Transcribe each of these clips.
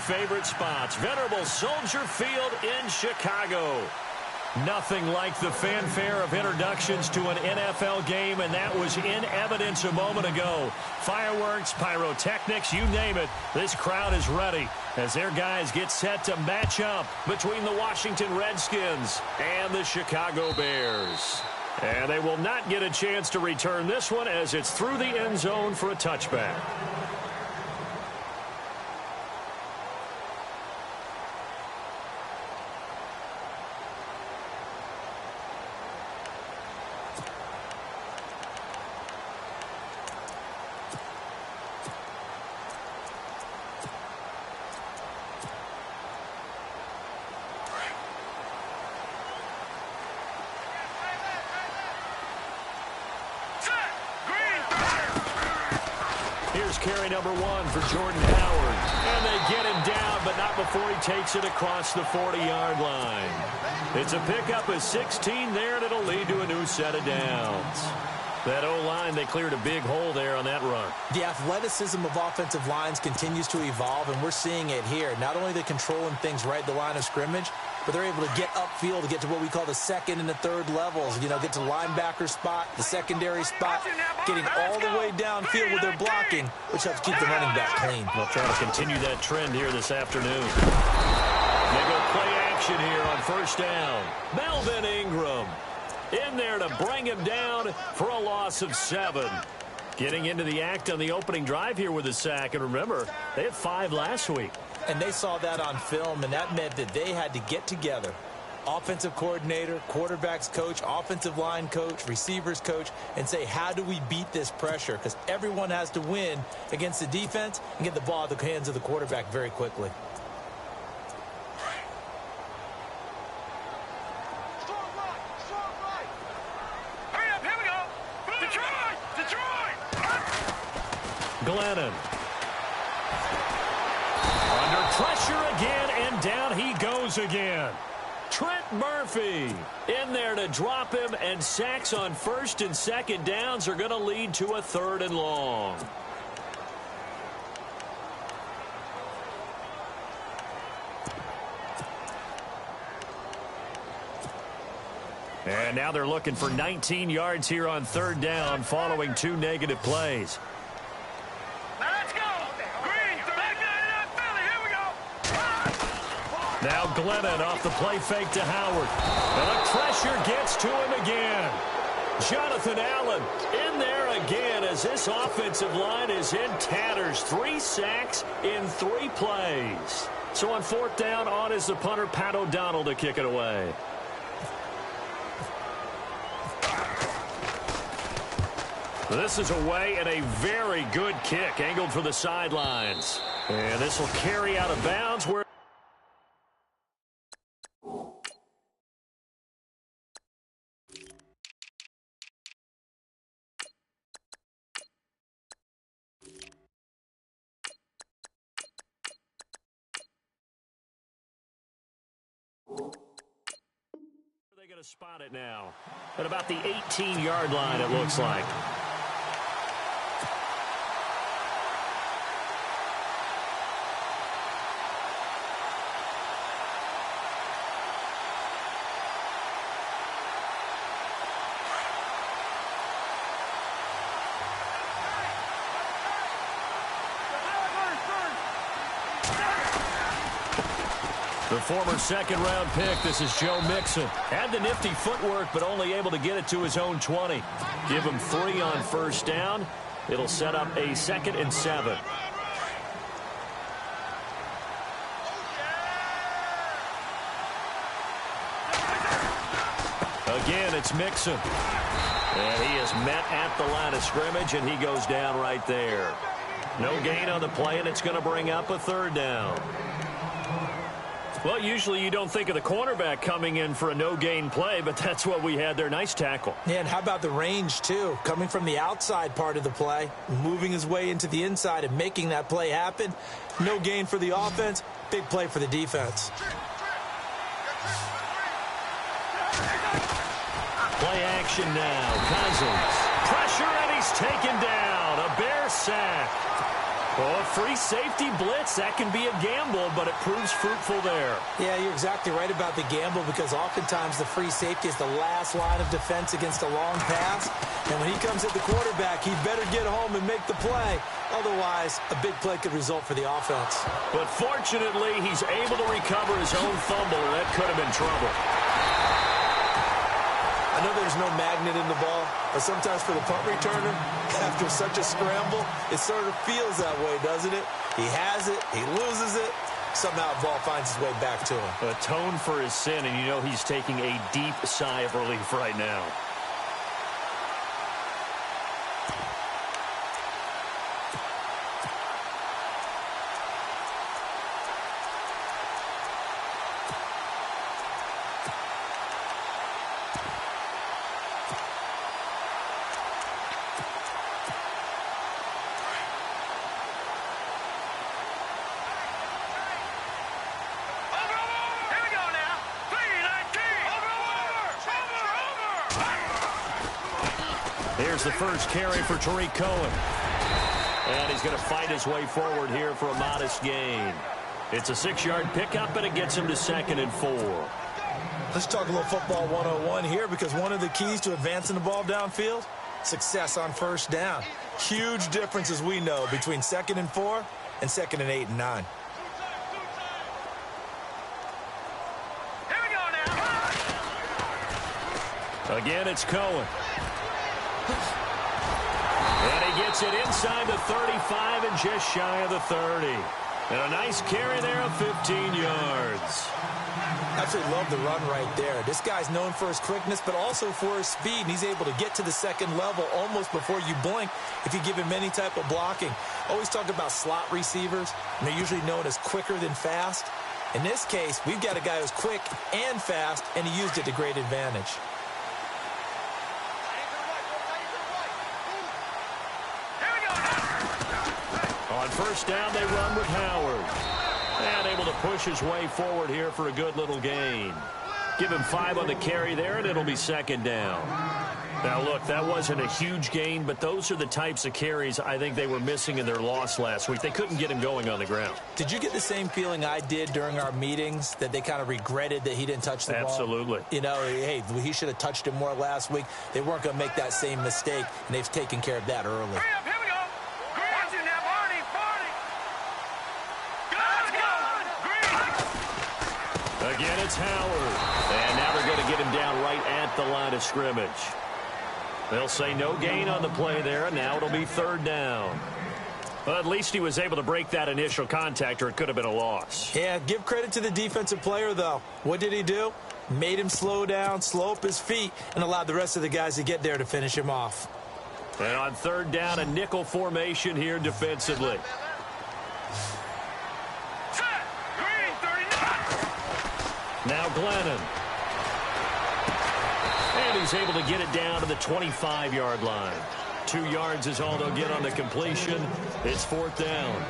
favorite spots. Venerable Soldier Field in Chicago. Nothing like the fanfare of introductions to an NFL game, and that was in evidence a moment ago. Fireworks, pyrotechnics, you name it. This crowd is ready as their guys get set to match up between the Washington Redskins and the Chicago Bears. And they will not get a chance to return this one as it's through the end zone for a touchback. Here's carry number 1 for Jordan Howard. And they get him down, but not before he takes it across the 40-yard line. It's a pickup of 16 there, and it'll lead to a new set of downs. That O-line, they cleared a big hole there on that run. The athleticism of offensive lines continues to evolve, and we're seeing it here. Not only are they controlling things right at the line of scrimmage, but they're able to get upfield to get to what we call the second and the third levels. You know, get to the linebacker spot, the secondary spot, getting all the way downfield with their blocking, which helps keep the running back clean. We'll try to continue that trend here this afternoon. They go play action here on first down. Melvin Ingram in there to bring him down for a loss of 7. Getting into the act on the opening drive here with a sack. And remember, they had 5 last week. And they saw that on film, and that meant that they had to get together. Offensive coordinator, quarterbacks coach, offensive line coach, receivers coach, and say, how do we beat this pressure? Because everyone has to win against the defense and get the ball out of the hands of the quarterback very quickly. Glennon. Under pressure again, and down he goes again. Trent Murphy in there to drop him, and sacks on first and second downs are going to lead to a 3rd and long. And now they're looking for 19 yards here on 3rd down following 2 negative plays. Now Glennon off the play fake to Howard. And the pressure gets to him again. Jonathan Allen in there again as this offensive line is in tatters. 3 sacks in 3 plays. So on 4th down, on is the punter, Pat O'Donnell, to kick it away. This is away, and a very good kick angled for the sidelines. And this will carry out of bounds where they're going to spot it now at about the 18-yard line, it looks like. The former 2nd-round pick, this is Joe Mixon. Had the nifty footwork, but only able to get it to his own 20. Give him 3 on 1st down. It'll set up a 2nd and 7. Again, it's Mixon. And he is met at the line of scrimmage, and he goes down right there. No gain on the play, and it's going to bring up a 3rd down. Well, usually you don't think of the cornerback coming in for a no-gain play, but that's what we had there. Nice tackle. Yeah, and how about the range, too? Coming from the outside part of the play, moving his way into the inside and making that play happen. No gain for the offense, big play for the defense. Play action now. Cousins. Pressure, and he's taken down. A Bear sack. Oh, a free safety blitz. That can be a gamble, but it proves fruitful there. Yeah, you're exactly right about the gamble because oftentimes the free safety is the last line of defense against a long pass. And when he comes at the quarterback, he better get home and make the play. Otherwise, a big play could result for the offense. But fortunately, he's able to recover his own fumble, or that could have been trouble. I know there's no magnet in the ball, but sometimes for the punt returner, after such a scramble, it sort of feels that way, doesn't it? He has it, he loses it, somehow the ball finds its way back to him. Atone for his sin, and you know he's taking a deep sigh of relief right now. Here's the first carry for Tariq Cohen. And he's going to fight his way forward here for a modest gain. It's a 6-yard pickup, and it gets him to 2nd and 4. Let's talk a little football 101 here because one of the keys to advancing the ball downfield, success on first down. Huge difference, as we know, between 2nd and 4 and 2nd and 8 and 9. Here we go now. Again, it's Cohen. And he gets it inside the 35 and just shy of the 30. And a nice carry there of 15 yards. Absolutely love the run right there. This guy's known for his quickness, but also for his speed. And he's able to get to the second level almost before you blink if you give him any type of blocking. Always talk about slot receivers, and they're usually known as quicker than fast. In this case, we've got a guy who's quick and fast, and he used it to great advantage. On first down, they run with Howard. And able to push his way forward here for a good little gain. Give him 5 on the carry there, and it'll be 2nd down. Now, look, that wasn't a huge gain, but those are the types of carries I think they were missing in their loss last week. They couldn't get him going on the ground. Did you get the same feeling I did during our meetings, that they kind of regretted that he didn't touch the ball? Absolutely. You know, hey, he should have touched it more last week. They weren't going to make that same mistake, and they've taken care of that early. Here we go. Watch it now, Barney. Again, it's Howard. And now they're going to get him down right at the line of scrimmage. They'll say no gain on the play there, and now it'll be 3rd down. Well, at least he was able to break that initial contact, or it could have been a loss. Yeah, give credit to the defensive player, though. What did he do? Made him slow down, slow up his feet, and allowed the rest of the guys to get there to finish him off. And on 3rd down, a nickel formation here defensively. Now Glennon. And he's able to get it down to the 25-yard line. 2 yards is all they'll get on the completion. It's 4th down.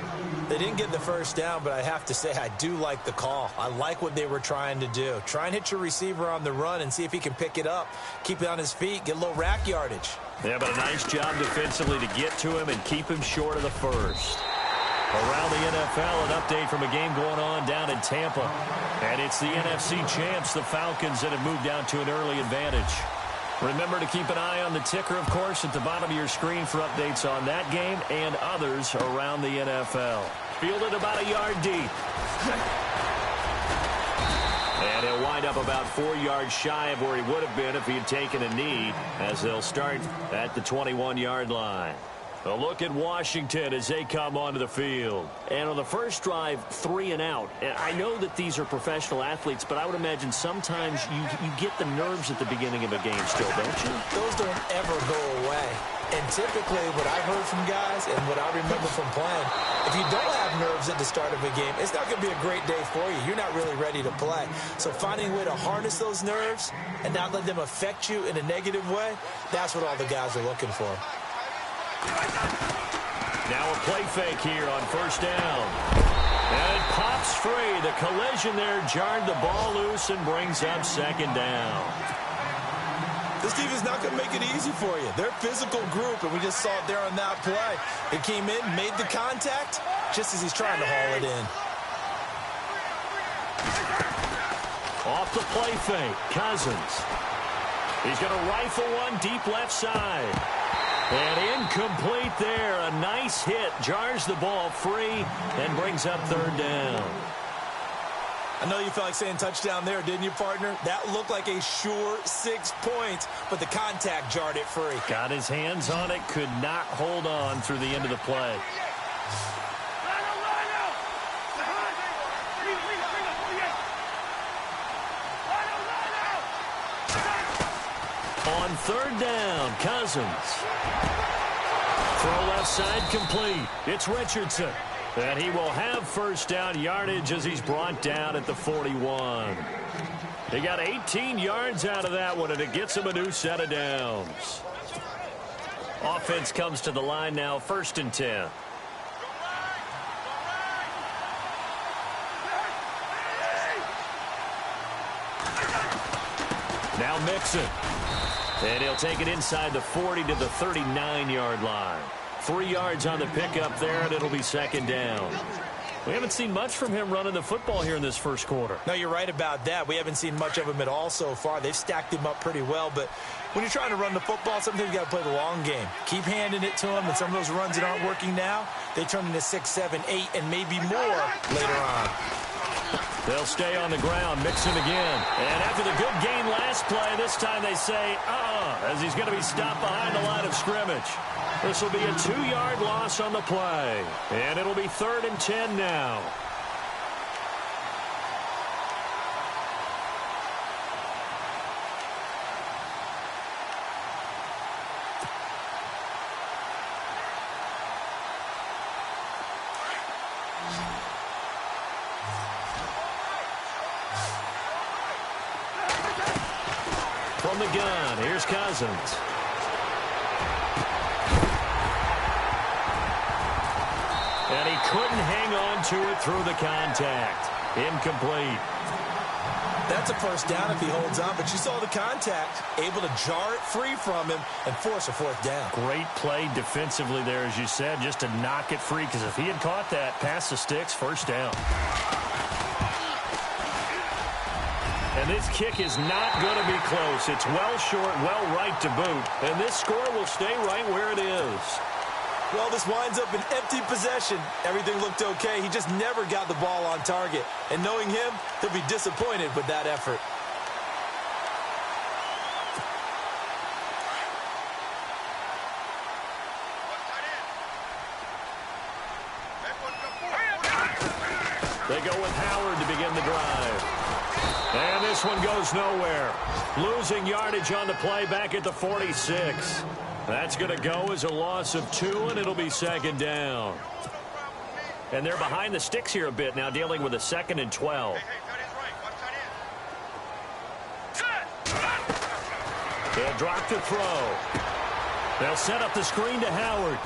They didn't get the first down, but I have to say I do like the call. I like what they were trying to do. Try and hit your receiver on the run and see if he can pick it up. Keep it on his feet, get a little rack yardage. Yeah, but a nice job defensively to get to him and keep him short of the first. Around the NFL, an update from a game going on down in Tampa. And it's the NFC champs, the Falcons, that have moved down to an early advantage. Remember to keep an eye on the ticker, of course, at the bottom of your screen for updates on that game and others around the NFL. Fielded about a yard deep. And he'll wind up about 4 yards shy of where he would have been if he had taken a knee, as they'll start at the 21-yard line. A look at Washington as they come onto the field. And on the first drive, 3 and out. And I know that these are professional athletes, but I would imagine sometimes you get the nerves at the beginning of a game still, don't you? Those don't ever go away. And typically what I've heard from guys and what I remember from playing, if you don't have nerves at the start of a game, it's not going to be a great day for you. You're not really ready to play. So finding a way to harness those nerves and not let them affect you in a negative way, that's what all the guys are looking for. Now a play fake here on first down. And it pops free. The collision there jarred the ball loose and brings up 2nd down. This defense is not going to make it easy for you. They're a physical group, and we just saw it there on that play. It came in, made the contact, just as he's trying to haul it in. Off the play fake, Cousins. He's going to rifle one deep left side. And incomplete there. A nice hit. Jars the ball free and brings up third down. I know you felt like saying touchdown there, didn't you, partner? That looked like a sure 6 points, but the contact jarred it free. Got his hands on it, could not hold on through the end of the play. On third down, Cousins. Throw left side complete. It's Richardson. And he will have first down yardage as he's brought down at the 41. He got 18 yards out of that one, and it gets him a new set of downs. Offense comes to the line now, 1st and 10. Now Mixon. And he'll take it inside the 40 to the 39-yard line. 3 yards on the pickup there, and it'll be 2nd down. We haven't seen much from him running the football here in this first quarter. No, you're right about that. We haven't seen much of him at all so far. They've stacked him up pretty well, but when you're trying to run the football, sometimes you got to play the long game. Keep handing it to him, and some of those runs that aren't working now, they turn into 6, 7, 8, and maybe more later on. They'll stay on the ground, Mixon again. And after the good gain last play, this time they say, as he's going to be stopped behind the line of scrimmage. This will be a 2-yard loss on the play. And it'll be 3rd and 10 now. From the gun, here's Cousins. And he couldn't hang on to it through the contact. Incomplete. That's a first down if he holds on, but you saw the contact, able to jar it free from him and force a 4th down. Great play defensively there, as you said, just to knock it free, because if he had caught that, past the sticks, 1st down. And this kick is not going to be close. It's well short, well right to boot. And this score will stay right where it is. Well, this winds up an empty possession. Everything looked okay. He just never got the ball on target. And knowing him, he'll be disappointed with that effort. They go with Howard to begin the drive. And this one goes nowhere. Losing yardage on the play back at the 46. That's going to go as a loss of 2, and it'll be 2nd down. And they're behind the sticks here a bit now, dealing with a 2nd and 12. They'll drop to throw. They'll set up the screen to Howard.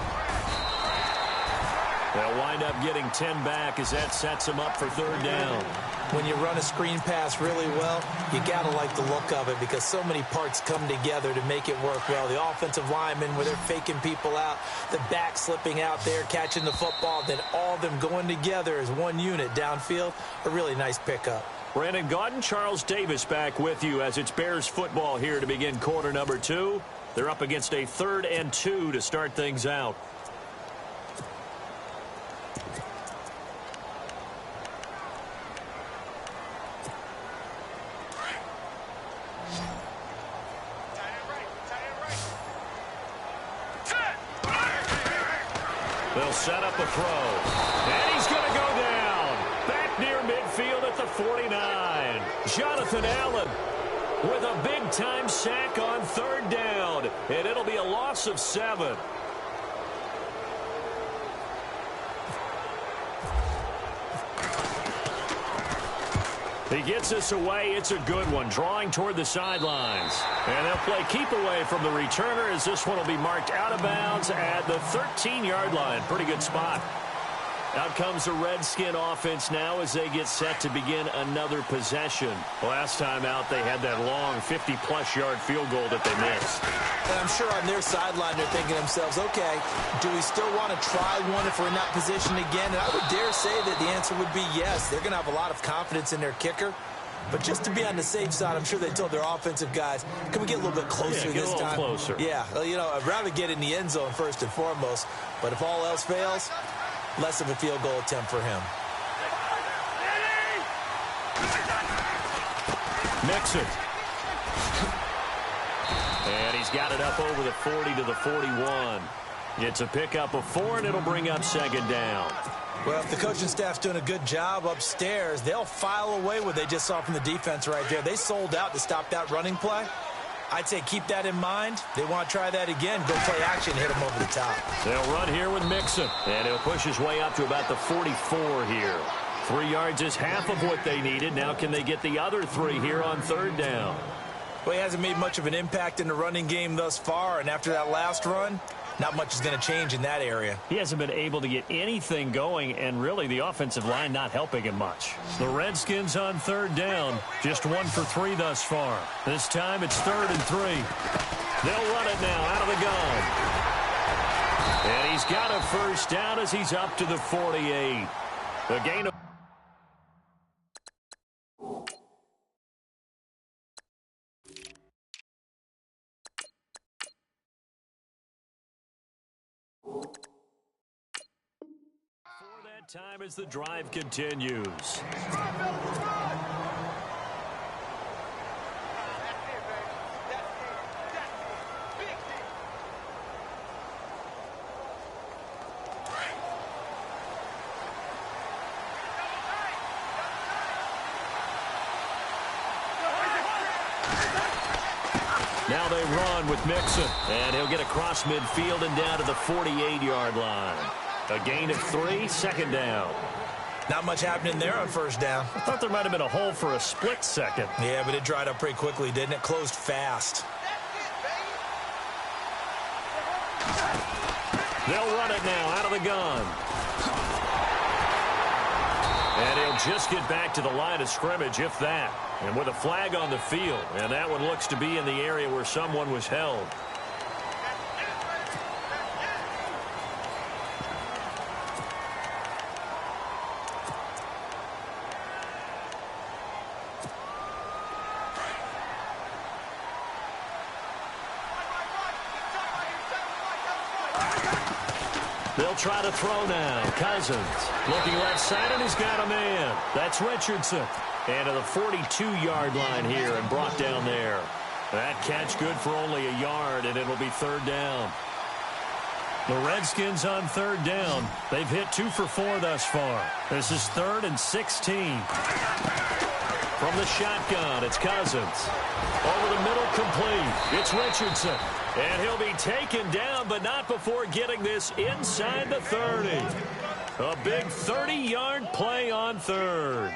They'll wind up getting 10 back as that sets them up for 3rd down. When you run a screen pass really well, you got to like the look of it because so many parts come together to make it work well. The offensive linemen, where they're faking people out, the back slipping out there, catching the football, then all of them going together as one unit downfield, a really nice pickup. Brandon Gaudin, Charles Davis back with you as it's Bears football here to begin quarter number 2. They're up against a 3rd and 2 to start things out. They'll set up a throw. And he's going to go down. Back near midfield at the 49. Jonathan Allen with a big-time sack on 3rd down. And it'll be a loss of 7. He gets us away. It's a good one. Drawing toward the sidelines. And they'll play keep away from the returner as this one will be marked out of bounds at the 13-yard line. Pretty good spot. Out comes the Redskin offense now as they get set to begin another possession. Last time out, they had that long 50-plus yard field goal that they missed. And I'm sure on their sideline they're thinking to themselves, okay, do we still want to try one if we're in that position again? And I would dare say that the answer would be yes. They're going to have a lot of confidence in their kicker. But just to be on the safe side, I'm sure they told their offensive guys, can we get a little bit closer this time? Closer. Yeah, you know, I'd rather get in the end zone first and foremost. But if all else fails, less of a field goal attempt for him. Mixon. And he's got it up over the 40 to the 41. It's a pickup of 4, and it'll bring up second down. Well, if the coaching staff's doing a good job upstairs, they'll file away what they just saw from the defense right there. They sold out to stop that running play. I'd say keep that in mind. They want to try that again. Go play action, hit them over the top. They'll run here with Mixon, and he'll push his way up to about the 44 here. 3 yards is half of what they needed. Now can they get the other 3 here on third down? Well, he hasn't made much of an impact in the running game thus far, and after that last run, not much is going to change in that area. He hasn't been able to get anything going, and really the offensive line not helping him much. The Redskins on third down, just 1 for 3 thus far. This time it's 3rd and 3. They'll run it now out of the gun. And he's got a first down as he's up to the 48. The gain of... time as the drive continues. Now they run with Mixon, and he'll get across midfield and down to the 48-yard line. A gain of 3, second down. Not much happening there on first down. I thought there might have been a hole for a split second. Yeah, but it dried up pretty quickly, didn't it? Closed fast. They'll run it now out of the gun. And he'll just get back to the line of scrimmage, if that. And with a flag on the field. And that one looks to be in the area where someone was held. They'll try to throw now. Cousins looking left side, and he's got a man. That's Richardson. And to the 42-yard line here and brought down there. That catch good for only a yard, and it'll be third down. The Redskins on third down. They've hit 2 for 4 thus far. This is 3rd and 16. From the shotgun, it's Cousins. Over the middle, complete. It's Richardson. And he'll be taken down, but not before getting this inside the 30. A big 30-yard play on third.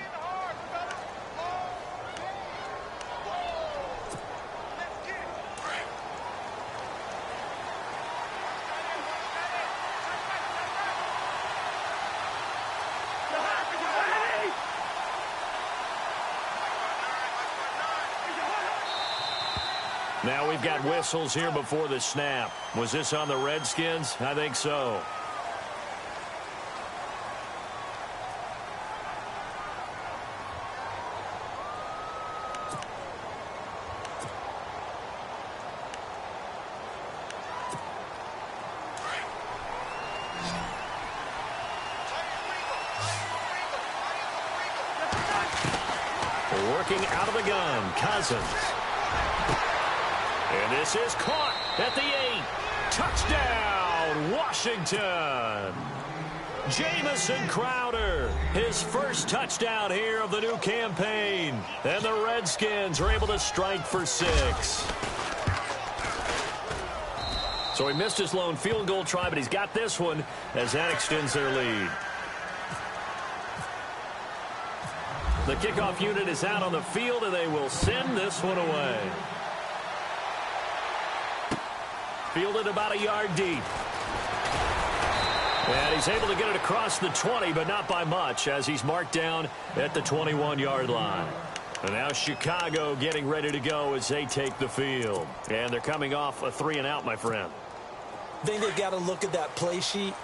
Now we've got whistles here before the snap. Was this on the Redskins? I think so. Working out of the gun, Cousins. And this is caught at the 8. Touchdown, Washington. Jamison Crowder, his first touchdown here of the new campaign. And the Redskins are able to strike for 6. So he missed his lone field goal try, but he's got this one as that extends their lead. The kickoff unit is out on the field, and they will send this one away. Fielded about a yard deep. And he's able to get it across the 20, but not by much, as he's marked down at the 21-yard line. And now Chicago getting ready to go as they take the field. And they're coming off a 3-and-out, my friend. I think they've got to look at that play sheet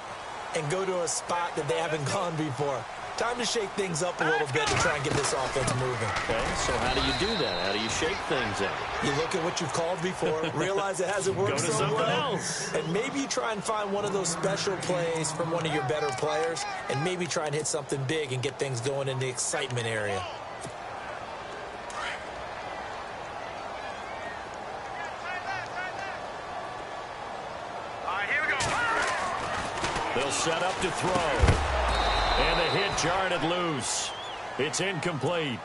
and go to a spot that they haven't gone before. Time to shake things up a little bit to try and get this offense moving. Okay, so how do you do that? How do you shake things up? You look at what you've called before, realize it hasn't worked Go to so something well, else. and maybe you try and find one of those special plays from one of your better players, and maybe try and hit something big and get things going in the excitement area. All right, here we go. They'll set up to throw. And the hit jarred it loose. It's incomplete.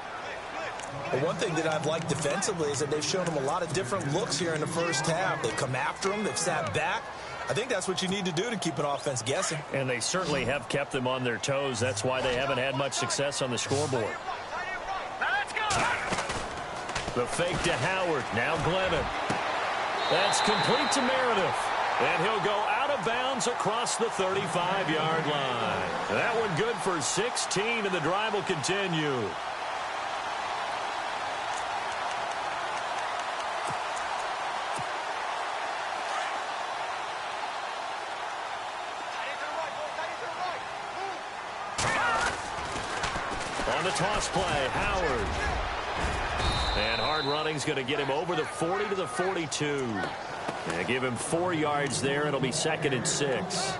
Well, one thing that I've liked defensively is that they've shown them a lot of different looks here in the first half. They've come after them. They've sat back. I think that's what you need to do to keep an offense guessing. And they certainly have kept them on their toes. That's why they haven't had much success on the scoreboard. Now let's go. The fake to Howard. Now Glennon. That's complete to Meredith. And he'll go out of bounds across the 35-yard line. That one good for 16, and the drive will continue. On the toss play, Howard. And hard running's going to get him over the 40 to the 42. And give him 4 yards there. It'll be 2nd and 6.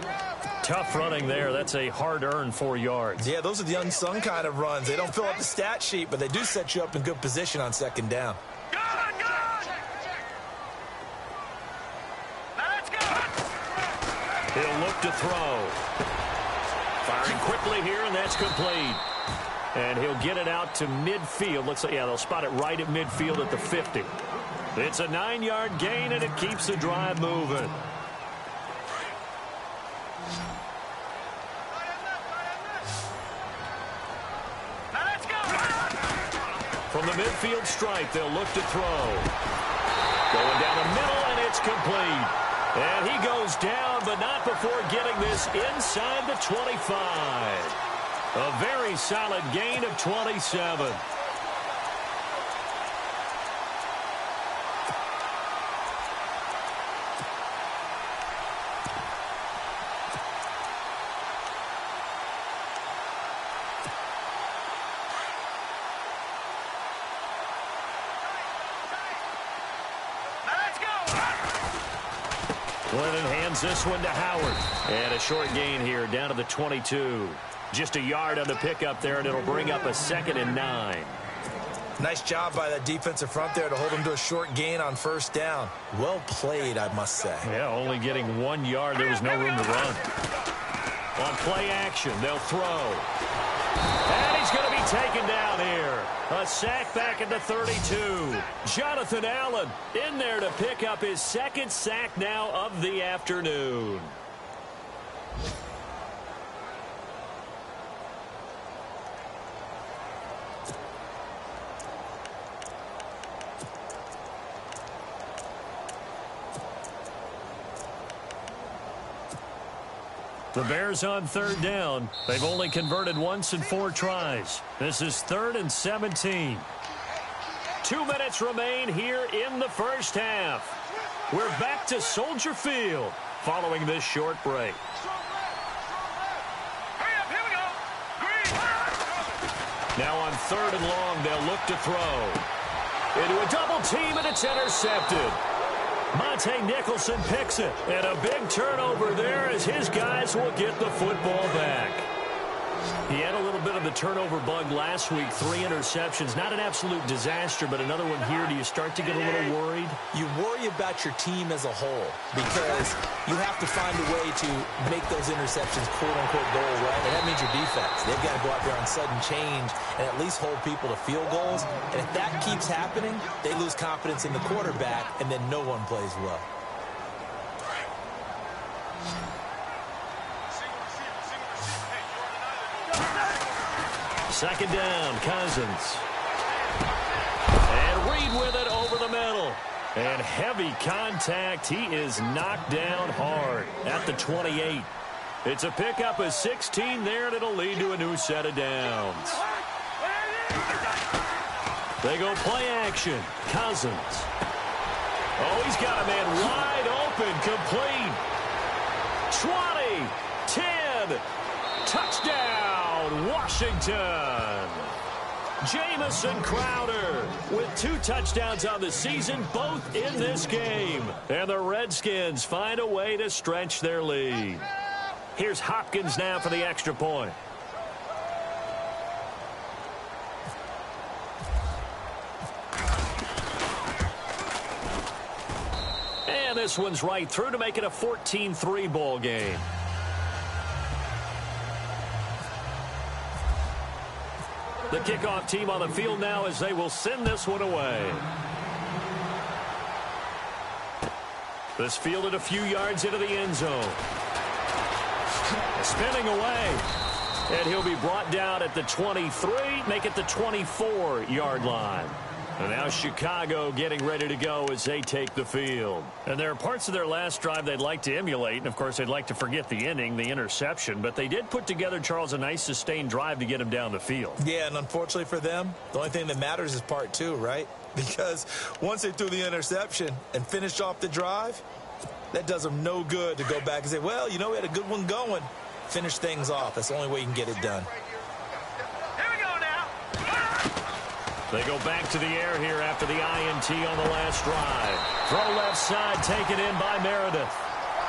Tough running there. That's a hard-earned 4 yards. Yeah, those are the unsung kind of runs. They don't fill up the stat sheet, but they do set you up in good position on 2nd down. Good, good. Now let's go. He'll look to throw. Firing quickly here, and that's complete. And he'll get it out to midfield. Looks like, yeah, they'll spot it right at midfield at the 50. It's a 9-yard gain, and it keeps the drive moving. Now let's go. From the midfield stripe, they'll look to throw. Going down the middle, and it's complete. And he goes down, but not before getting this inside the 25. A very solid gain of 27. Glennon hands this one to Howard. And a short gain here down to the 22. Just a yard on the pickup there, and it'll bring up a 2nd and 9. Nice job by that defensive front there to hold them to a short gain on 1st down. Well played, I must say. Yeah, only getting 1 yard. There was no room to run. On play action, they'll throw. And he's going to be taken down here. A sack back at the 32. Jonathan Allen in there to pick up his 2nd sack now of the afternoon. The Bears on 3rd down. They've only converted once in 4 tries. This is 3rd and 17. 2 minutes remain here in the first half. We're back to Soldier Field following this short break. Hurry up, here we go. Green. Now on 3rd and long, they'll look to throw. Into a double team, and it's intercepted. Monte Nicholson picks it, and a big turnover there as his guys will get the football back. He had a little bit of the turnover bug last week, 3 interceptions. Not an absolute disaster, but another one here. Do you start to get a little worried? You worry about your team as a whole because you have to find a way to make those interceptions quote-unquote go away, and that means your defense. They've got to go out there on sudden change and at least hold people to field goals, and if that keeps happening, they lose confidence in the quarterback, and then no one plays well. 2nd down, Cousins. And Reed with it over the middle. And heavy contact. He is knocked down hard at the 28. It's a pickup of 16 there, and it'll lead to a new set of downs. They go play action. Cousins. Oh, he's got a man wide open, complete. 20, 10, touchdown, Washington. Jamison Crowder with 2 touchdowns on the season, both in this game. And the Redskins find a way to stretch their lead. Here's Hopkins now for the extra point. And this one's right through to make it a 14-3 ball game. The kickoff team on the field now as they will send this one away. This fielded a few yards into the end zone. Spinning away. And he'll be brought down at the 23, make it the 24-yard line. And now Chicago getting ready to go as they take the field. And there are parts of their last drive they'd like to emulate. And, of course, they'd like to forget the ending, the interception. But they did put together, Charles, a nice sustained drive to get him down the field. Yeah, and unfortunately for them, the only thing that matters is part 2, right? Because once they threw the interception and finished off the drive, that does them no good to go back and say, well, you know, we had a good one going. Finish things off. That's the only way you can get it done. They go back to the air here after the INT on the last drive. Throw left side, taken in by Meredith.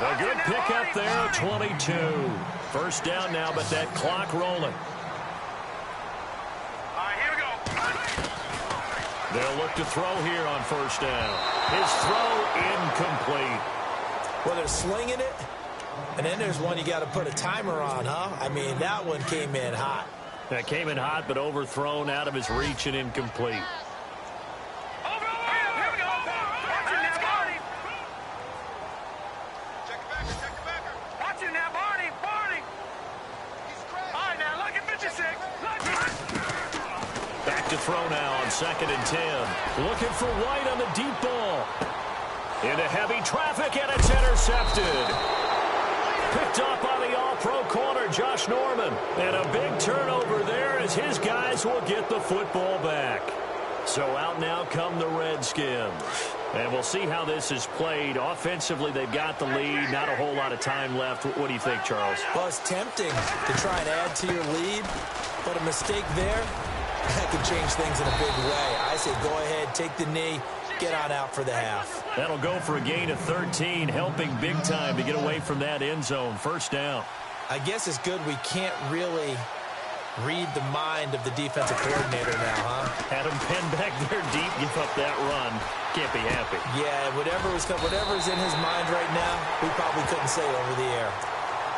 A good pickup there at 22. First down now, but that clock rolling. All right, here we go. They'll look to throw here on first down. His throw incomplete. Well, they're slinging it, and then there's one you got to put a timer on, huh? I mean, that one came in hot. That came in hot, but overthrown out of his reach and incomplete. Here we go. Watch him now, Barney. Check the backer. Watch him now, Barney. All right, now, look at 56. Back to throw now on 2nd and 10. Looking for White on the deep ball. Into heavy traffic, and it's intercepted. Picked up by the all-pro corner, Josh Norman. And a big turnover there as his guys will get the football back. So out now come the Redskins. And we'll see how this is played. Offensively, they've got the lead. Not a whole lot of time left. What do you think, Charles? Well, it's tempting to try and add to your lead, but a mistake there, that can change things in a big way. I say go ahead, take the knee, get on out for the half. That'll go for a gain of 13, helping big time to get away from that end zone. First down. I guess it's good we can't really read the mind of the defensive coordinator now, huh? Had him pinned back there deep, give up that run. Can't be happy. Yeah, whatever's in his mind right now, we probably couldn't say over the air.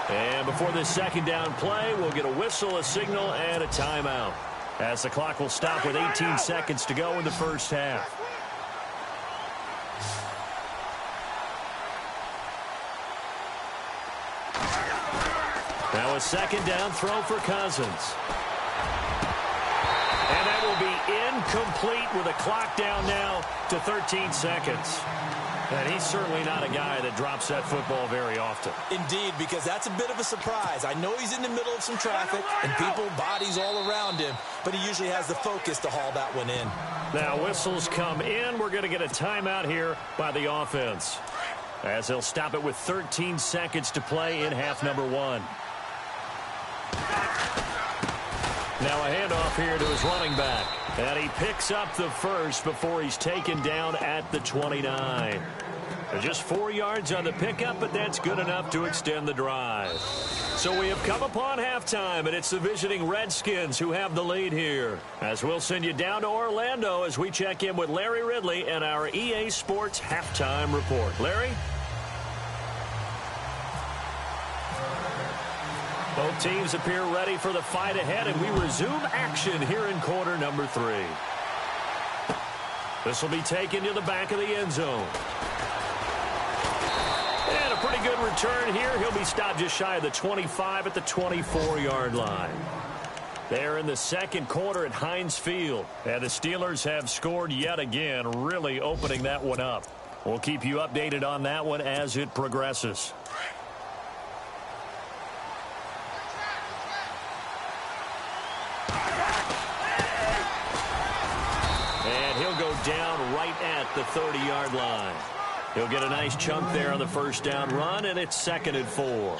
And before this second down play, we'll get a whistle, a signal, and a timeout. As the clock will stop with 18 seconds to go in the first half. Now a second down throw for Cousins. And that will be incomplete with a clock down now to 13 seconds. And he's certainly not a guy that drops that football very often. Indeed, because that's a bit of a surprise. I know he's in the middle of some traffic and people, bodies all around him, but he usually has the focus to haul that one in. Now whistles come in. We're going to get a timeout here by the offense, as they'll stop it with 13 seconds to play in half number 1. Now a handoff here to his running back. And he picks up the first before he's taken down at the 29. Just 4 yards on the pickup, but that's good enough to extend the drive. So we have come upon halftime, and it's the visiting Redskins who have the lead here. As we'll send you down to Orlando as we check in with Larry Ridley and our EA Sports Halftime Report. Larry? Both teams appear ready for the fight ahead, and we resume action here in quarter number 3. This will be taken to the back of the end zone. And a pretty good return here. He'll be stopped just shy of the 25 at the 24-yard line. They're in the second quarter at Heinz Field. And the Steelers have scored yet again, really opening that one up. We'll keep you updated on that one as it progresses. And he'll go down right at the 30-yard line. He'll get a nice chunk there on the first down run, and it's 2nd and 4.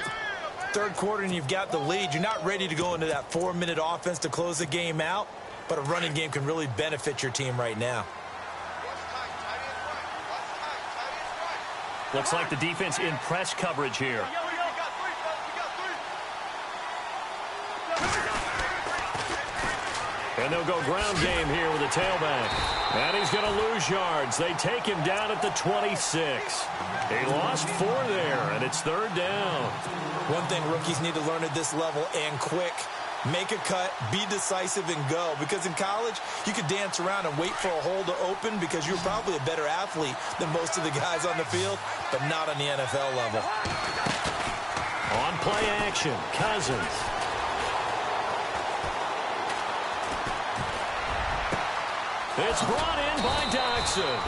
Third quarter, and you've got the lead. You're not ready to go into that 4-minute offense to close the game out, but a running game can really benefit your team right now. Looks like the defense in press coverage here. And they'll go ground game here with a tailback. And he's going to lose yards. They take him down at the 26. He lost 4 there, and it's 3rd down. One thing rookies need to learn at this level, and quick, make a cut, be decisive, and go. Because in college, you could dance around and wait for a hole to open because you're probably a better athlete than most of the guys on the field, but not on the NFL level. On play action, Cousins. It's brought in by Doxson.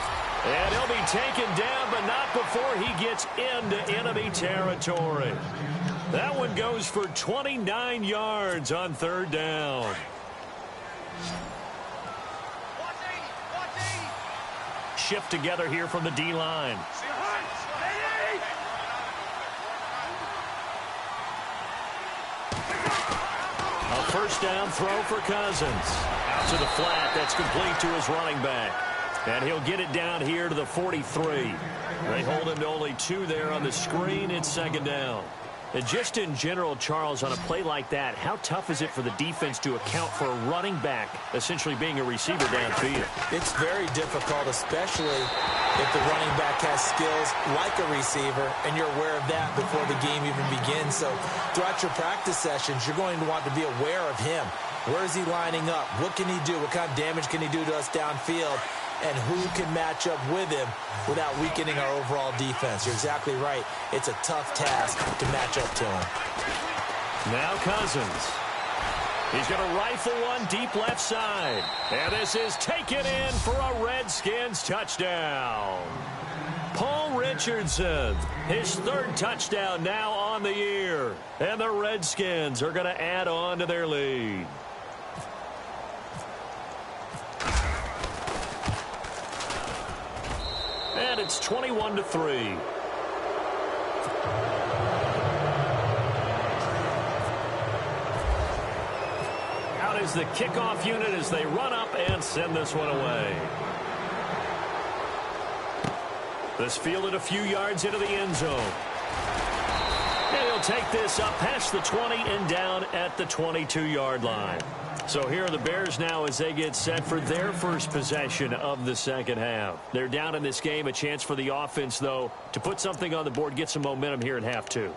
And he'll be taken down, but not before he gets into enemy territory. That one goes for 29 yards on 3rd down. Shift together here from the D-line. A first down throw for Cousins. Out to the flat. That's complete to his running back. And he'll get it down here to the 43. They hold him to only 2 there on the screen. It's 2nd down. And just in general, Charles, on a play like that, how tough is it for the defense to account for a running back essentially being a receiver downfield? It's very difficult, especially if the running back has skills like a receiver, and you're aware of that before the game even begins. So throughout your practice sessions, you're going to want to be aware of him. Where is he lining up? What can he do? What kind of damage can he do to us downfield? And who can match up with him without weakening our overall defense? You're exactly right. It's a tough task to match up to him. Now Cousins. He's going to rifle one deep left side. And this is taken in for a Redskins touchdown. Paul Richardson, his 3rd touchdown now on the year. And the Redskins are going to add on to their lead. And it's 21-3. Out is the kickoff unit as they run up and send this one away. This fielded a few yards into the end zone. And he'll take this up past the 20 and down at the 22-yard line. So here are the Bears now as they get set for their first possession of the second half. They're down in this game. A chance for the offense, though, to put something on the board, get some momentum here in half 2.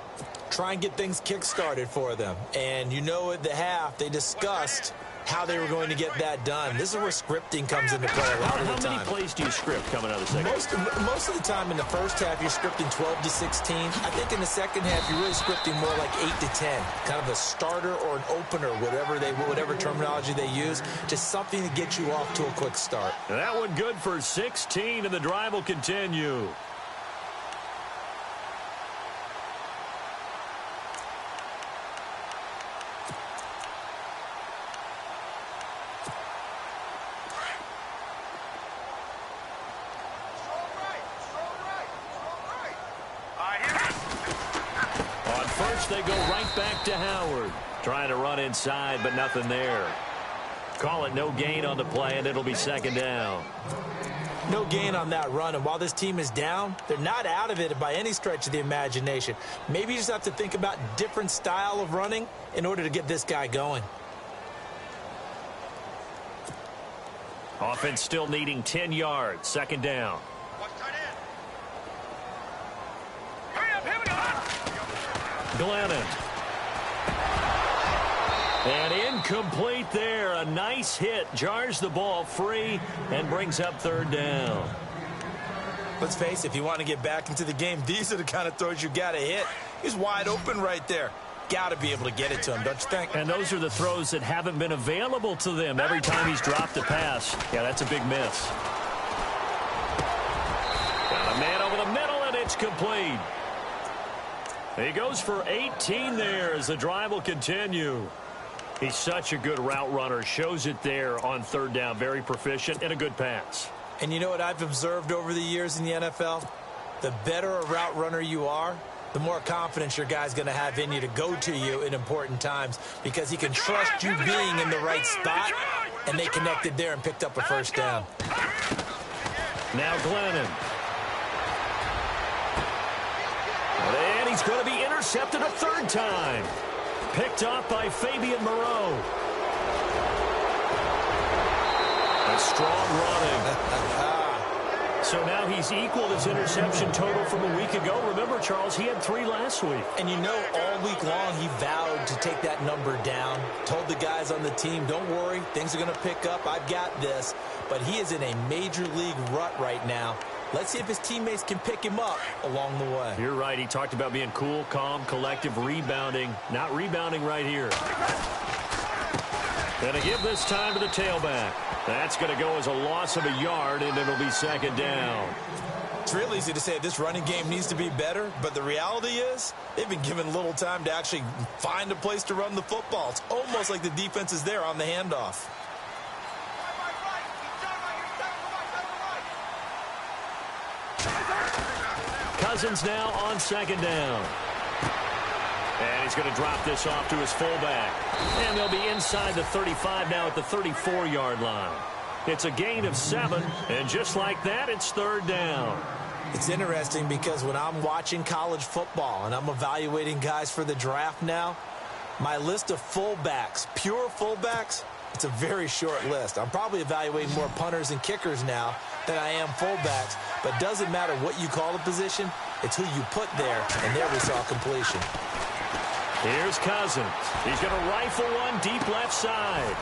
Try and get things kick-started for them. And you know at the half, they discussed how they were going to get that done. This is where scripting comes into play a lot of the time. How many plays do you script coming out of the second half? Most of the time in the first half, you're scripting 12 to 16. I think in the second half, you're really scripting more like 8 to 10. Kind of a starter or an opener, whatever terminology they use. Just something to get you off to a quick start. And that one good for 16, and the drive will continue. They go right back to Howard. Trying to run inside, but nothing there. Call it no gain on the play, and it'll be 2nd down. No gain on that run, and while this team is down, they're not out of it by any stretch of the imagination. Maybe you just have to think about different style of running in order to get this guy going. Offense still needing 10 yards. 2nd down. Glennon. And incomplete there. A nice hit. Jars the ball free and brings up 3rd down. Let's face it, if you want to get back into the game, these are the kind of throws you got to hit. He's wide open right there. Got to be able to get it to him, don't you think? And those are the throws that haven't been available to them every time he's dropped a pass. Yeah, that's a big miss. Got a man over the middle, and it's complete. He goes for 18 there as the drive will continue. He's such a good route runner. Shows it there on third down. Very proficient and a good pass. And you know what I've observed over the years in the NFL? The better a route runner you are, the more confidence your guy's going to have in you to go to you in important times because he can trust you being in the right spot, and they connected there and picked up a first down. Now Glennon. And he's going to be intercepted a third time. Picked off by Fabian Moreau. A strong running. So now he's equaled his interception total from a week ago. Remember, Charles, he had 3 last week. And you know, all week long he vowed to take that number down. Told the guys on the team, don't worry, things are going to pick up. I've got this. But he is in a major league rut right now. Let's see if his teammates can pick him up along the way. You're right. He talked about being cool, calm, collective, rebounding. Not rebounding right here. Going to give this time to the tailback. That's going to go as a loss of a yard, and it'll be second down. It's real easy to say this running game needs to be better, but the reality is they've been given little time to actually find a place to run the football. It's almost like the defense is there on the handoff. Cousins now on second down. And he's going to drop this off to his fullback. And they'll be inside the 35 now at the 34-yard line. It's a gain of 7, and just like that, it's third down. It's interesting because when I'm watching college football and I'm evaluating guys for the draft now, my list of fullbacks, pure fullbacks, it's a very short list. I'm probably evaluating more punters and kickers now than I am fullbacks, but it doesn't matter what you call a position, it's who you put there, and there we saw completion. Here's Cousins. He's going to rifle one deep left side.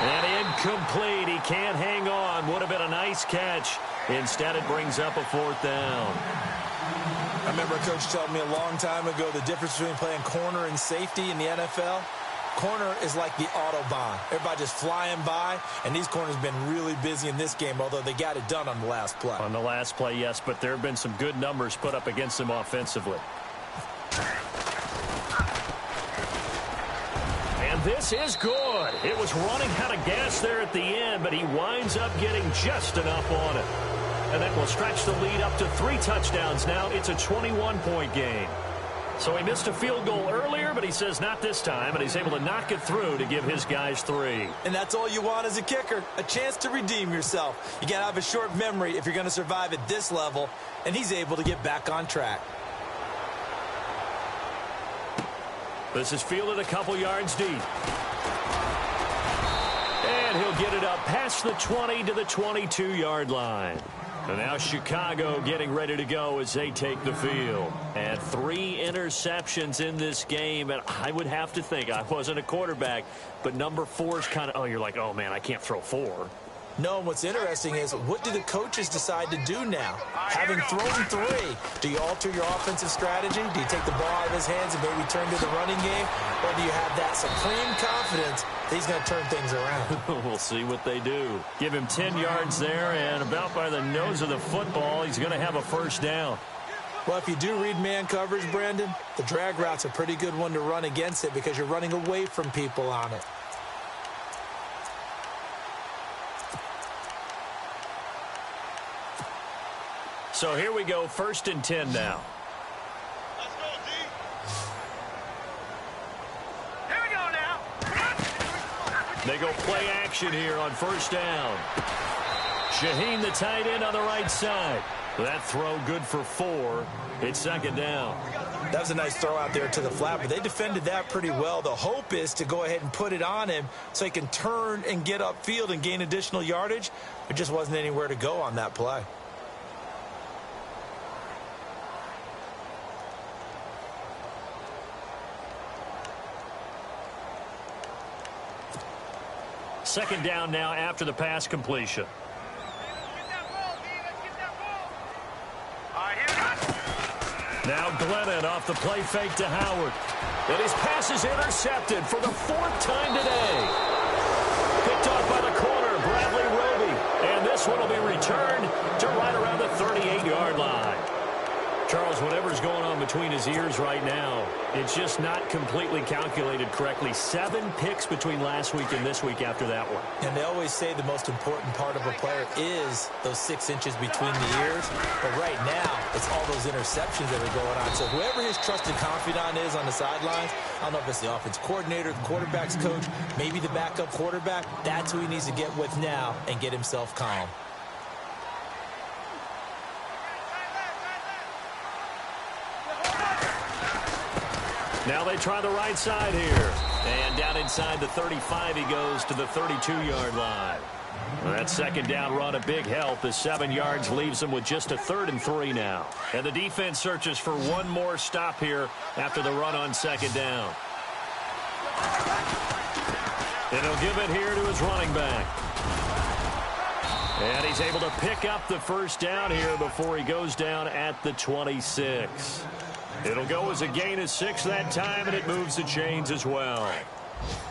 And incomplete. He can't hang on. Would have been a nice catch. Instead, it brings up a fourth down. I remember a coach told me a long time ago the difference between playing corner and safety in the NFL. Corner is like the Autobahn. Everybody just flying by, and these corners have been really busy in this game, although they got it done on the last play. On the last play, yes, but there have been some good numbers put up against them offensively. And this is good. It was running out of gas there at the end, but he winds up getting just enough on it. And that will stretch the lead up to 3 touchdowns now. It's a 21-point game. So he missed a field goal earlier, but he says not this time, and he's able to knock it through to give his guys 3. And that's all you want as a kicker, a chance to redeem yourself. You got to have a short memory if you're going to survive at this level, and he's able to get back on track. This is fielded a couple yards deep. And he'll get it up past the 20 to the 22-yard line. And now Chicago getting ready to go as they take the field. And 3 interceptions in this game. And I would have to think, I wasn't a quarterback, but number 4 is kind of, oh, you're like, oh, man, I can't throw 4. No, what's interesting is what do the coaches decide to do now? Having thrown 3, do you alter your offensive strategy? Do you take the ball out of his hands and maybe turn to the running game? Or do you have that supreme confidence that he's going to turn things around? We'll see what they do. Give him 10 yards there, and about by the nose of the football, he's going to have a first down. Well, if you do read man coverage, Brandon, the drag route's a pretty good one to run against it because you're running away from people on it. So here we go, 1st and 10 now. Let's go, D. Here we go now. They go play action here on 1st down. Shaheen, the tight end, on the right side. That throw good for 4. It's 2nd down. That was a nice throw out there to the flat, but they defended that pretty well. The hope is to go ahead and put it on him so he can turn and get upfield and gain additional yardage. There just wasn't anywhere to go on that play. Second down now after the pass completion. Now Glennon off the play fake to Howard. And his pass is intercepted for the 4th time today. Picked off by the corner, Bradley Roby. And this one will be returned to right around the 38-yard line. Charles, whatever's going on between his ears right now, it's just not completely calculated correctly. 7 picks between last week and this week after that one. And they always say the most important part of a player is those 6 inches between the ears. But right now, it's all those interceptions that are going on. So whoever his trusted confidant is on the sidelines, I don't know if it's the offense coordinator, the quarterback's coach, maybe the backup quarterback, that's who he needs to get with now and get himself calm. Now they try the right side here. And down inside the 35, he goes to the 32-yard line. That second down run, a big help as 7 yards leaves them with just a 3rd and 3 now. And the defense searches for one more stop here after the run on second down. And he'll give it here to his running back. And he's able to pick up the first down here before he goes down at the 26. It'll go as a gain of 6 that time, and it moves the chains as well.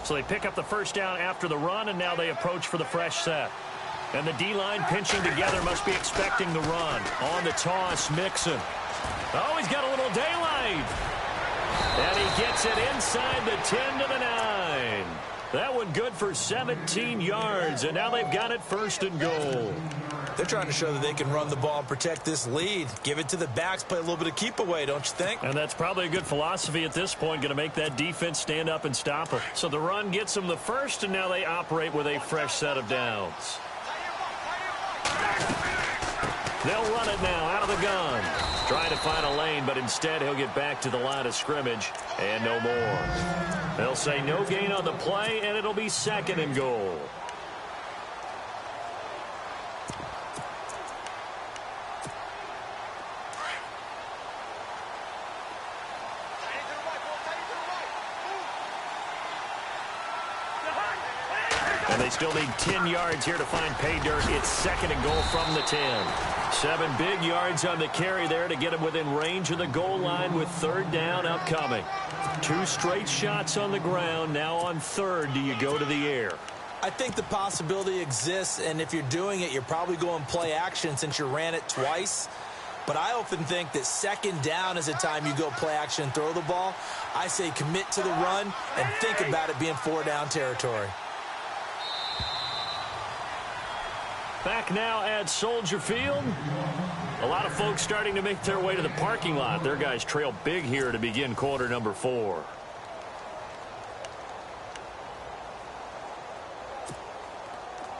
So they pick up the first down after the run, and now they approach for the fresh set. And the D-line pinching together must be expecting the run. On the toss, Mixon. Oh, he's got a little daylight. And he gets it inside the 10 to the 9. That one good for 17 yards, and now they've got it 1st and goal. They're trying to show that they can run the ball and protect this lead. Give it to the backs, play a little bit of keep away, don't you think? And that's probably a good philosophy at this point, going to make that defense stand up and stop them. So the run gets them the first, and now they operate with a fresh set of downs. They'll run it now out of the gun. Trying to find a lane, but instead he'll get back to the line of scrimmage and no more. They'll say no gain on the play, and it'll be 2nd and goal. And they still need 10 yards here to find pay dirt. It's 2nd and goal from the 10. 7 big yards on the carry there to get him within range of the goal line with 3rd down upcoming. 2 straight shots on the ground. Now on 3rd, do you go to the air? I think the possibility exists, and if you're doing it, you're probably going play action since you ran it twice. But I often think that 2nd down is the time you go play action and throw the ball. I say commit to the run and think about it being 4-down territory. Back now at Soldier Field. A lot of folks starting to make their way to the parking lot. Their guys trail big here to begin quarter number 4.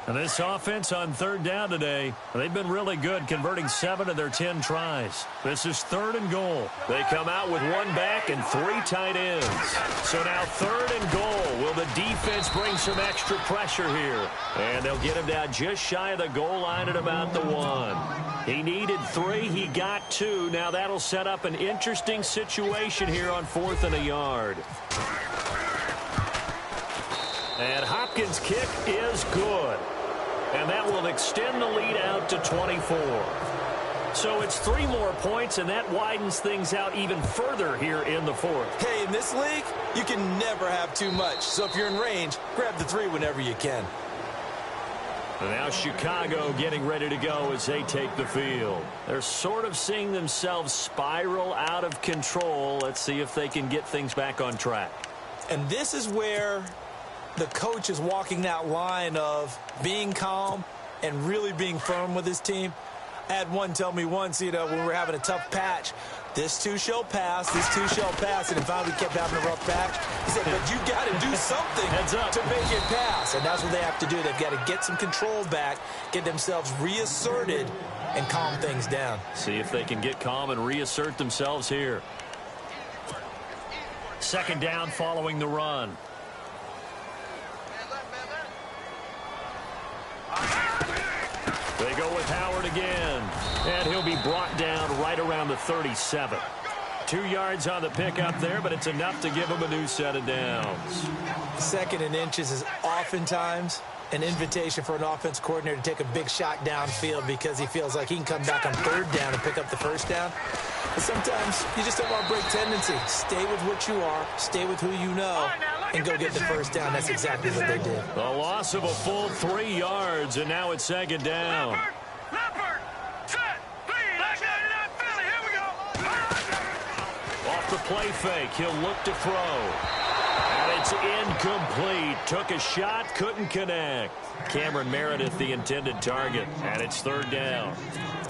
And this offense on 3rd down today, they've been really good, converting 7 of their 10 tries. This is 3rd and goal. They come out with 1 back and 3 tight ends. So now 3rd and goal. Will the defense bring some extra pressure here? And they'll get him down just shy of the goal line at about the 1. He needed 3. He got 2. Now that'll set up an interesting situation here on 4th and a yard. And Hopkins' kick is good. And that will extend the lead out to 24. So it's 3 more points, and that widens things out even further here in the 4th. Hey, in this league, you can never have too much. So if you're in range, grab the 3 whenever you can. And now Chicago getting ready to go as they take the field. They're sort of seeing themselves spiral out of control. Let's see if they can get things back on track. And this is where the coach is walking that line of being calm and really being firm with his team. I had one tell me once, when we were having a tough patch, this too shall pass, this too shall pass, and finally we kept having a rough patch. He said, but you got to do something to make it pass, and that's what they have to do. They've got to get some control back, get themselves reasserted, and calm things down. See if they can get calm and reassert themselves here. 2nd down following the run. They go with Howard again, and he'll be brought down right around the 37. 2 yards on the pickup there, but it's enough to give him a new set of downs. 2nd and inches is oftentimes an invitation for an offense coordinator to take a big shot downfield because he feels like he can come back on 3rd down and pick up the 1st down. But sometimes you just don't want to break tendency. Stay with what you are, stay with who you know, and go get the 1st down. That's exactly what they did. A loss of a full 3 yards, and now it's 2nd down. Leopard, set, please. Black 99 Philly, here we go. play fake. He'll look to throw. And it's incomplete. Took a shot, couldn't connect. Cameron Meredith, the intended target, and it's third down.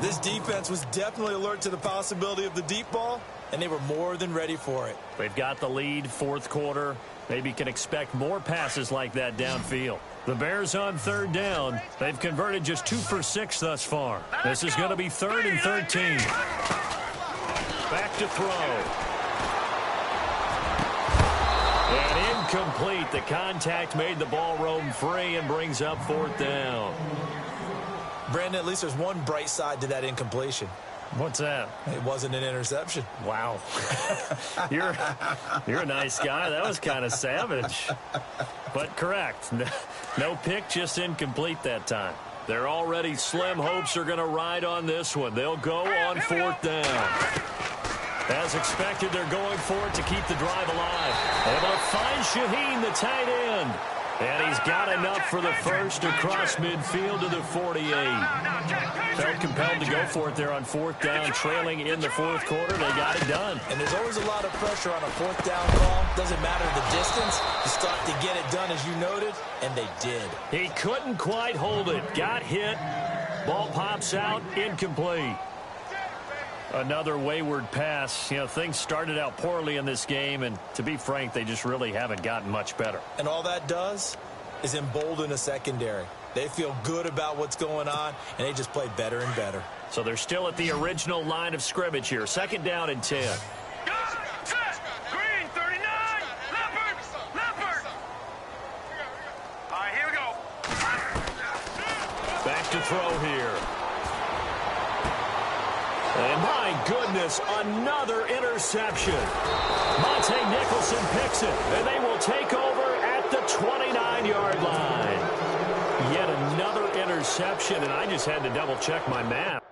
This defense was definitely alert to the possibility of the deep ball, and they were more than ready for it. They've got the lead, fourth quarter. Maybe can expect more passes like that downfield. The Bears on third down. They've converted just 2 for 6 thus far. This is going to be 3rd and 13. Back to throw. And incomplete. The contact made the ball roam free and brings up 4th down. Brandon, at least there's one bright side to that incompletion. What's that? It wasn't an interception. Wow. You're a nice guy. That was kind of savage. But correct. No pick, just incomplete that time. Their already slim hopes are going to ride on this one. They'll go on 4th down. As expected, they're going for it to keep the drive alive. Able to find Shaheen, the tight end. And he's got enough for the first across midfield to the 48. Felt compelled to go for it there on 4th down, trailing in the 4th quarter. They got it done. And there's always a lot of pressure on a 4th down call. Doesn't matter the distance. You start to get it done, as you noted, and they did. He couldn't quite hold it. Got hit. Ball pops out. Incomplete. Another wayward pass. You know, things started out poorly in this game, and to be frank, they just really haven't gotten much better. And all that does is embolden a secondary. They feel good about what's going on, and they just play better and better. So they're still at the original line of scrimmage here. 2nd down and 10. Green, 39. Leopard. All right, here we go. Back to throw here. And my goodness, another interception. Monte Nicholson picks it, and they will take over at the 29-yard line. Yet another interception, and I just had to double-check my math.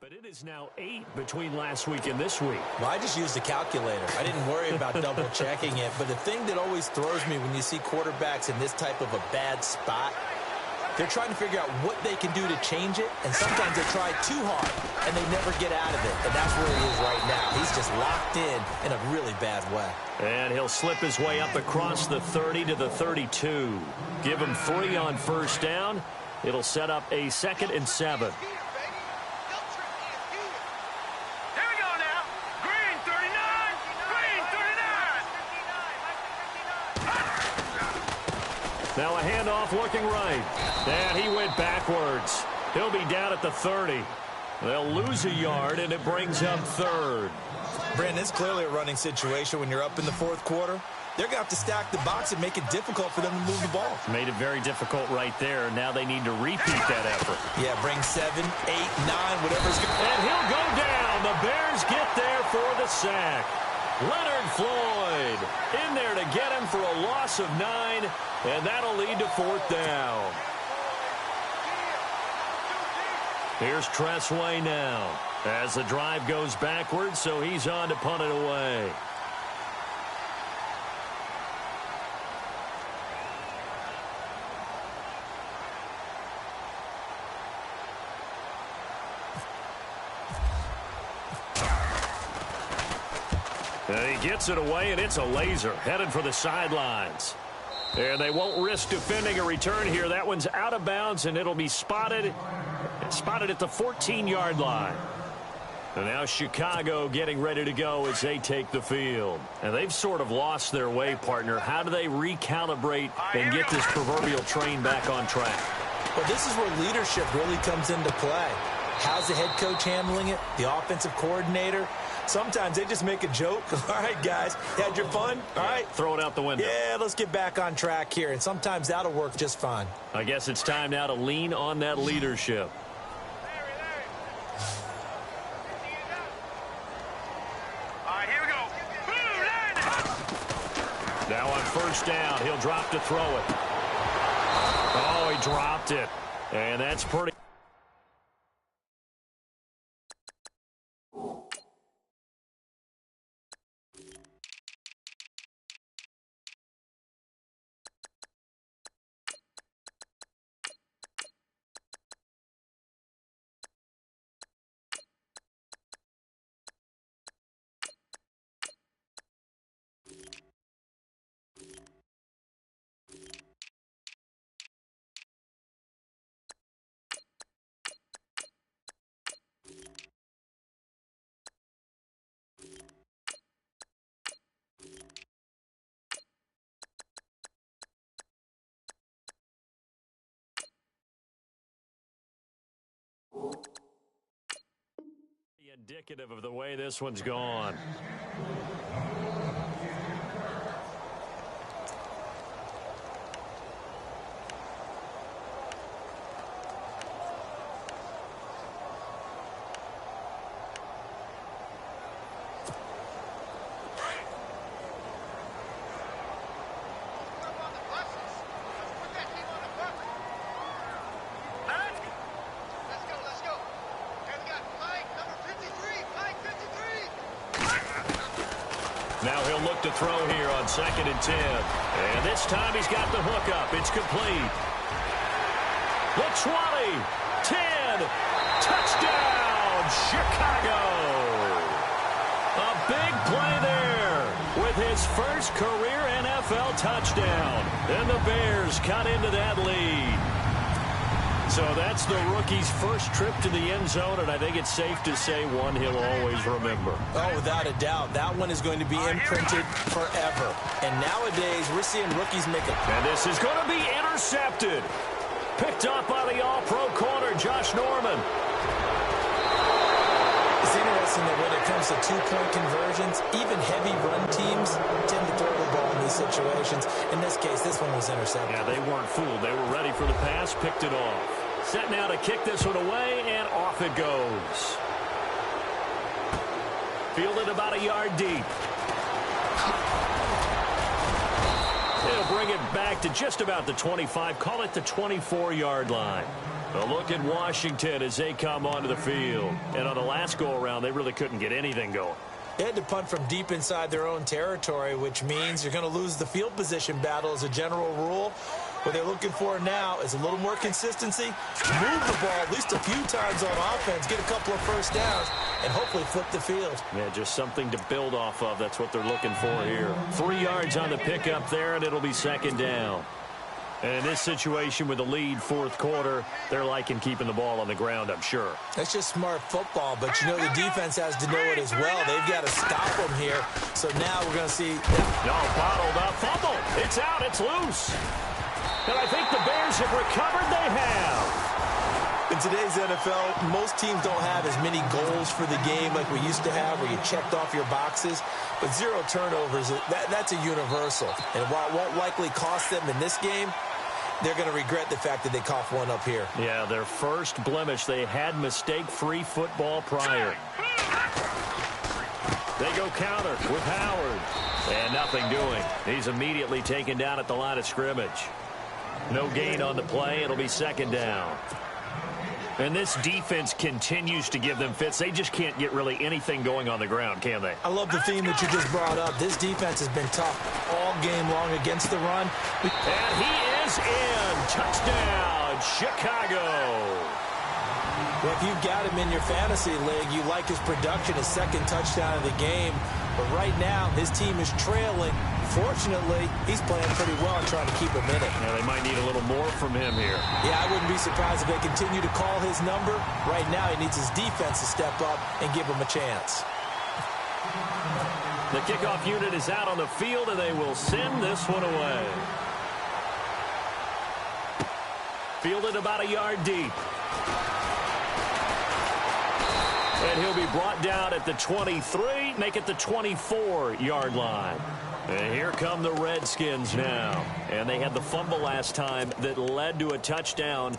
But it is now 8 between last week and this week. Well, I just used a calculator. I didn't worry about double-checking it. But the thing that always throws me when you see quarterbacks in this type of a bad spot, they're trying to figure out what they can do to change it, and sometimes they try too hard, and they never get out of it. And that's where he is right now. He's just locked in a really bad way. And he'll slip his way up across the 30 to the 32. Give him 3 on 1st down. It'll set up a 2nd and 7. Now a handoff looking right. And he went backwards. He'll be down at the 30. They'll lose a yard, and it brings up 3rd. Brandon, it's clearly a running situation when you're up in the 4th quarter. They're going to have to stack the box and make it difficult for them to move the ball. Made it very difficult right there. Now they need to repeat that effort. Yeah, bring 7, 8, 9, whatever's going to... And he'll go down. The Bears get there for the sack. Leonard Floyd in there to get him for a loss of 9, and that'll lead to 4th down. Here's Tressway now as the drive goes backwards, so he's on to punt it away. And he gets it away, and it's a laser headed for the sidelines. And they won't risk defending a return here. That one's out of bounds, and it'll be spotted at the 14-yard line. And now Chicago getting ready to go as they take the field. And they've sort of lost their way, partner. How do they recalibrate and get this proverbial train back on track? Well, this is where leadership really comes into play. How's the head coach handling it? The offensive coordinator? Sometimes they just make a joke. All right, guys, you had your fun? All right. Throw it out the window. Yeah, let's get back on track here. And sometimes that'll work just fine. I guess it's time now to lean on that leadership. Now first down. He'll drop to throw it. Oh, he dropped it. And that's pretty. Indicative of the way this one's gone. Now he'll look to throw here on 2nd and 10. And this time he's got the hook up. It's complete. The 20, 10, touchdown, Chicago. A big play there with his first career NFL touchdown. And the Bears cut into that lead. So that's the rookie's first trip to the end zone, and I think it's safe to say one he'll always remember. Oh, without a doubt. That one is going to be imprinted forever. And nowadays, we're seeing rookies make it. And this is going to be intercepted. Picked up by the all-pro corner, Josh Norman. It's interesting that when it comes to two-point conversions, even heavy run teams tend to throw the ball in these situations. In this case, this one was intercepted. Yeah, they weren't fooled. They were ready for the pass, picked it off. Set now to kick this one away, and off it goes. Fielded about a yard deep. They'll bring it back to just about the 25. Call it the 24-yard line. A look at Washington as they come onto the field. And on the last go-around, they really couldn't get anything going. They had to punt from deep inside their own territory, which means you're going to lose the field position battle as a general rule. What they're looking for now is a little more consistency, move the ball at least a few times on offense, get a couple of first downs, and hopefully flip the field. Yeah, just something to build off of. That's what they're looking for here. 3 yards on the pickup there, and it'll be 2nd down. And in this situation with the lead, 4th quarter, they're liking keeping the ball on the ground, I'm sure. That's just smart football, but you know the defense has to know it as well. They've got to stop them here. So now we're going to see. No, bottled up. Fumble. It's out. It's loose. And I think the Bears have recovered. They have. In today's NFL, most teams don't have as many goals for the game like we used to have where you checked off your boxes. But 0 turnovers, that's a universal. And while it won't likely cost them in this game, they're going to regret the fact that they coughed one up here. Yeah, their first blemish. They had mistake-free football prior. They go counter with Howard. And nothing doing. He's immediately taken down at the line of scrimmage. No gain on the play. It'll be 2nd down. And this defense continues to give them fits. They just can't get really anything going on the ground, can they? I love the theme that you just brought up. This defense has been tough all game long against the run. And he is in. Touchdown, Chicago. Well, if you've got him in your fantasy league, you like his production, his 2nd touchdown of the game. But right now, his team is trailing. Fortunately, he's playing pretty well and trying to keep him in it. Yeah, they might need a little more from him here. Yeah, I wouldn't be surprised if they continue to call his number. Right now, he needs his defense to step up and give him a chance. The kickoff unit is out on the field, and they will send this one away. Fielded about a yard deep. And he'll be brought down at the 23, make it the 24-yard line. And here come the Redskins now. And they had the fumble last time that led to a touchdown.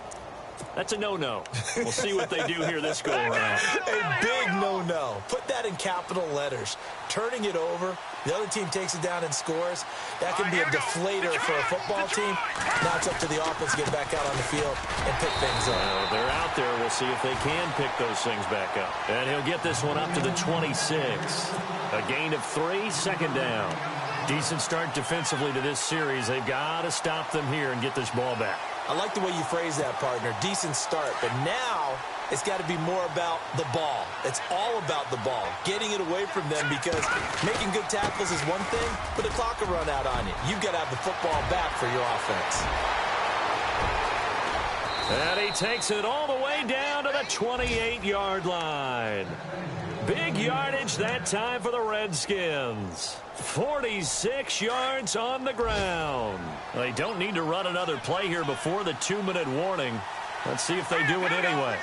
That's a no-no. We'll see what they do here this go-around. A big no-no. Put that in capital letters. Turning it over, the other team takes it down and scores. That can be a deflator for a football team. Now it's up to the offense to get back out on the field and pick things up. Well, they're out there. We'll see if they can pick those things back up. And he'll get this one up to the 26. A gain of 3, second down. Decent start defensively to this series. They've got to stop them here and get this ball back. I like the way you phrase that, partner. Decent start. But now it's got to be more about the ball. It's all about the ball. Getting it away from them, because making good tackles is one thing, but the clock will run out on you. You've got to have the football back for your offense. And he takes it all the way down to the 28-yard line. Big yardage that time for the Redskins. 46 yards on the ground. They don't need to run another play here before the 2-minute warning. Let's see if they do it anyway.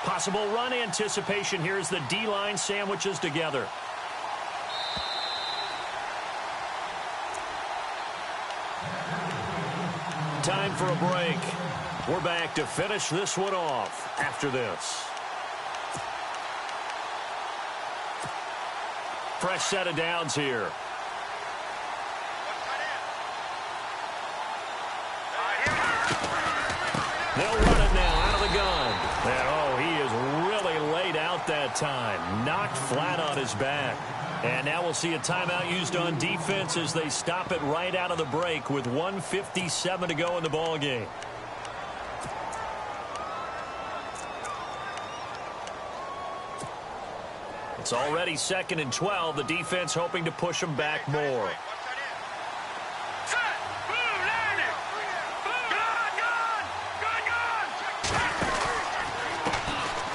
Possible run anticipation here as the D-line sandwiches together. Time for a break. We're back to finish this one off after this. Fresh set of downs here. They'll run it now out of the gun. And, oh, he is really laid out that time. Knocked flat on his back. And now we'll see a timeout used on defense as they stop it right out of the break with 1:57 to go in the ball game. It's already 2nd and 12. The defense hoping to push them back more.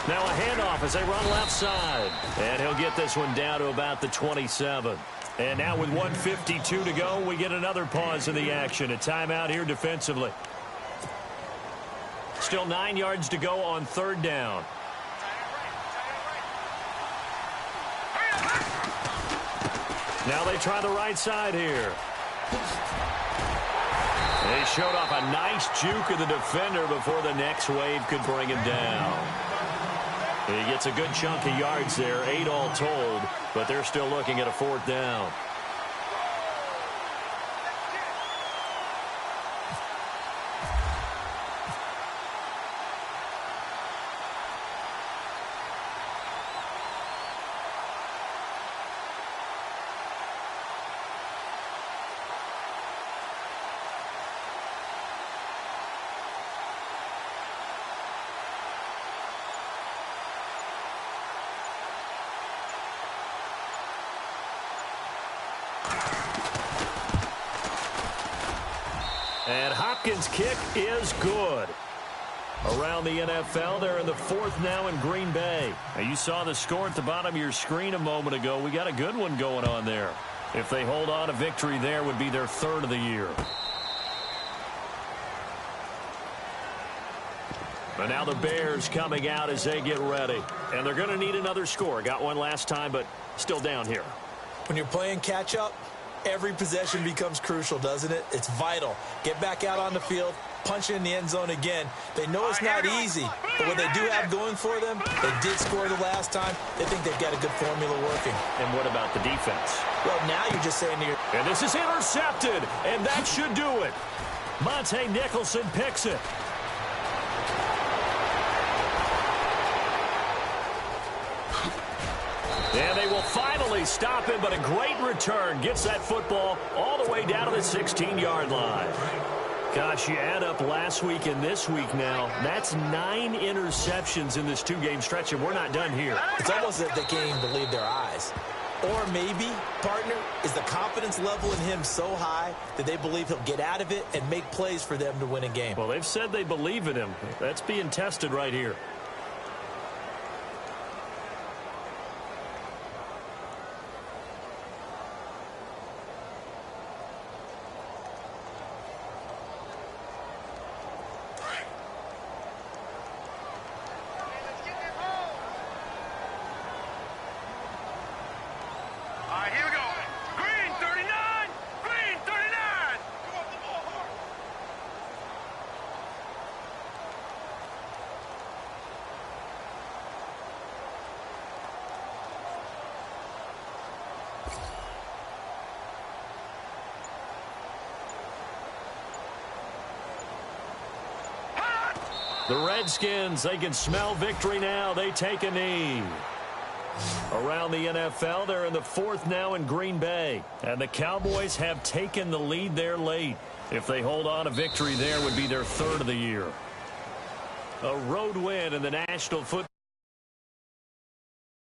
Now a handoff as they run left side. And he'll get this one down to about the 27. And now with 1:52 to go, we get another pause in the action. A timeout here defensively. Still 9 yards to go on 3rd down. Now they try the right side here. They showed off a nice juke of the defender before the next wave could bring him down. He gets a good chunk of yards there, 8 all told, but they're still looking at a 4th down. And Hopkins' kick is good. Around the NFL, they're in the 4th now in Green Bay. Now, you saw the score at the bottom of your screen a moment ago. We got a good one going on there. If they hold on, a victory there would be their 3rd of the year. But now the Bears coming out as they get ready. And they're going to need another score. Got one last time, but still down here. When you're playing catch-up, every possession becomes crucial, doesn't it? It's vital. Get back out on the field, punch it in the end zone again. They know it's not easy, but what they do have going for them, they did score the last time. They think they've got a good formula working. And what about the defense? Well, now you're just saying to your... And this is intercepted, and that should do it. Monte Nicholson picks it. And they will finally stop him, but a great return gets that football all the way down to the 16-yard line. Gosh, you add up last week and this week now, that's 9 interceptions in this 2-game stretch, and we're not done here. It's almost as if they can't even believe their eyes. Or maybe, partner, is the confidence level in him so high that they believe he'll get out of it and make plays for them to win a game. Well, they've said they believe in him. That's being tested right here. Here we go. Green! The Redskins, they can smell victory now. They take a knee. Around the NFL, they're in the fourth now in Green Bay. And the Cowboys have taken the lead there late. If they hold on, a victory there would be their third of the year. A road win in the National Football